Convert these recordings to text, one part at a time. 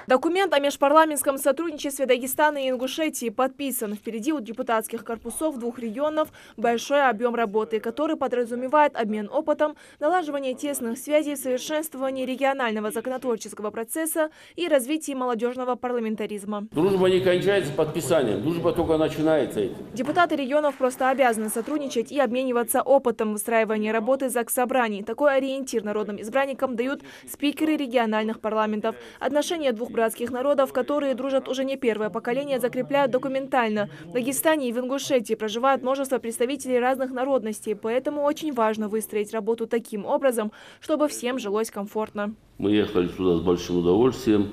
Документ о межпарламентском сотрудничестве Дагестана и Ингушетии подписан. Впереди у депутатских корпусов двух регионов большой объем работы, который подразумевает обмен опытом, налаживание тесных связей, совершенствование регионального законотворческого процесса и развитие молодежного парламентаризма. Дружба не кончается подписанием, дружба только начинается этим. Депутаты регионов просто обязаны сотрудничать и обмениваться опытом выстраивания работы заксобраний. Такой ориентир народным избранникам дают спикеры региональных парламентов. Отношения двух братских народов, которые дружат уже не первое поколение, закрепляют документально. В Дагестане и в Ингушетии проживает множество представителей разных народностей, поэтому очень важно выстроить работу таким образом, чтобы всем жилось комфортно. Мы ехали сюда с большим удовольствием,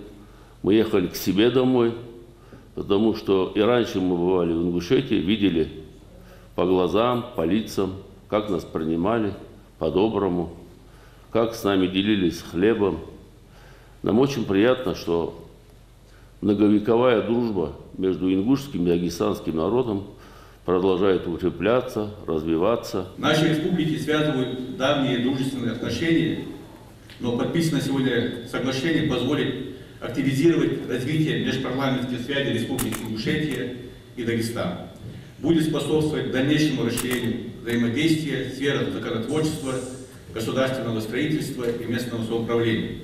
мы ехали к себе домой, потому что и раньше мы бывали в Ингушетии, видели по глазам, по лицам, как нас принимали по-доброму, как с нами делились хлебом. Нам очень приятно, что многовековая дружба между ингушским и дагестанским народом продолжает укрепляться, развиваться. Наши республики связывают давние дружественные отношения, но подписанное сегодня соглашение позволит активизировать развитие межпарламентских связей Республики Ингушетия и Дагестана. Будет способствовать дальнейшему расширению взаимодействия в сферах законотворчества, государственного строительства и местного самоуправления.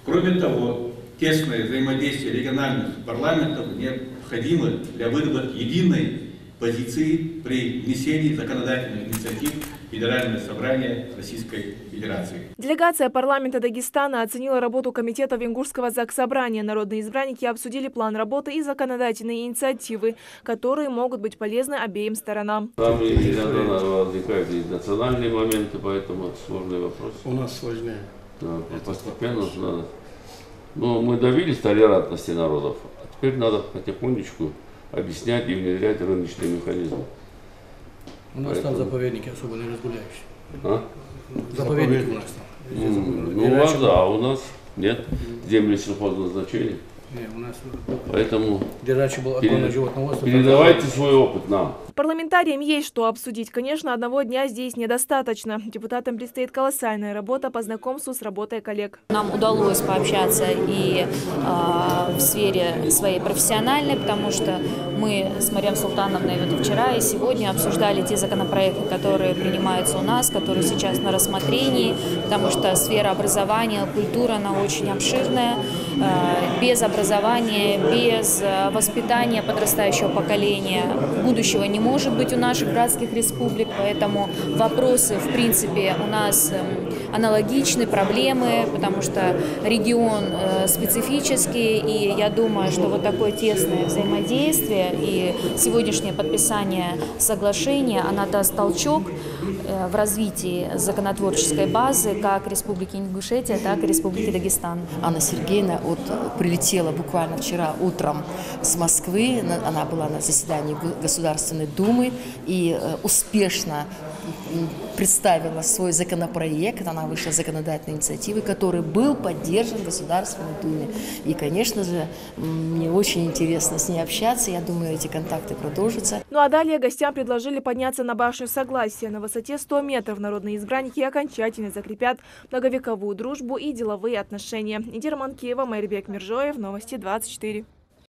Кроме того, тесное взаимодействие региональных парламентов необходимо для выработки единой позиции при внесении законодательных инициатив Федерального собрания Российской Федерации. Делегация парламента Дагестана оценила работу комитета Ингушского заксобрания. Народные избранники обсудили план работы и законодательные инициативы, которые могут быть полезны обеим сторонам. Там иногда возникают и национальные моменты, поэтому это сложный вопрос. У нас сложнее. Да, постепенно надо. Но мы добились толерантности народов. А теперь надо потихонечку объяснять и внедрять рыночные механизмы. У нас там заповедники особо не разгуляющие. А? Заповедники у нас там. Ну, у вас да, а у нас нет. Земли сельхозназначения. Не, у нас Поэтому передавайте свой опыт нам. Парламентариям есть что обсудить. Конечно, одного дня здесь недостаточно. Депутатам предстоит колоссальная работа по знакомству с работой коллег. Нам удалось пообщаться и в сфере своей профессиональной, потому что мы с Марией Султановной вчера и сегодня обсуждали те законопроекты, которые принимаются у нас, которые сейчас на рассмотрении, потому что сфера образования, культура, она очень обширная. Без образования, без воспитания подрастающего поколения будущего не может быть у наших братских республик, поэтому вопросы, в принципе, у нас аналогичны, проблемы, потому что регион специфический, и я думаю, что вот такое тесное взаимодействие и сегодняшнее подписание соглашения, она даст толчок в развитии законотворческой базы как Республики Ингушетия, так и Республики Дагестан. Анна Сергеевна прилетела буквально вчера утром с Москвы, она была на заседании Государственной Думы и успешно представила свой законопроект, она вышла с законодательной инициативой, который был поддержан в Государственной Думе. И, конечно же, мне очень интересно с ней общаться, я думаю, эти контакты продолжатся. Ну а далее гостям предложили подняться на башню Согласия. На высоте 100 метров народные избранники окончательно закрепят многовековую дружбу и деловые отношения. Идира Манкеева, Майрбек Миржоев, Новости 24.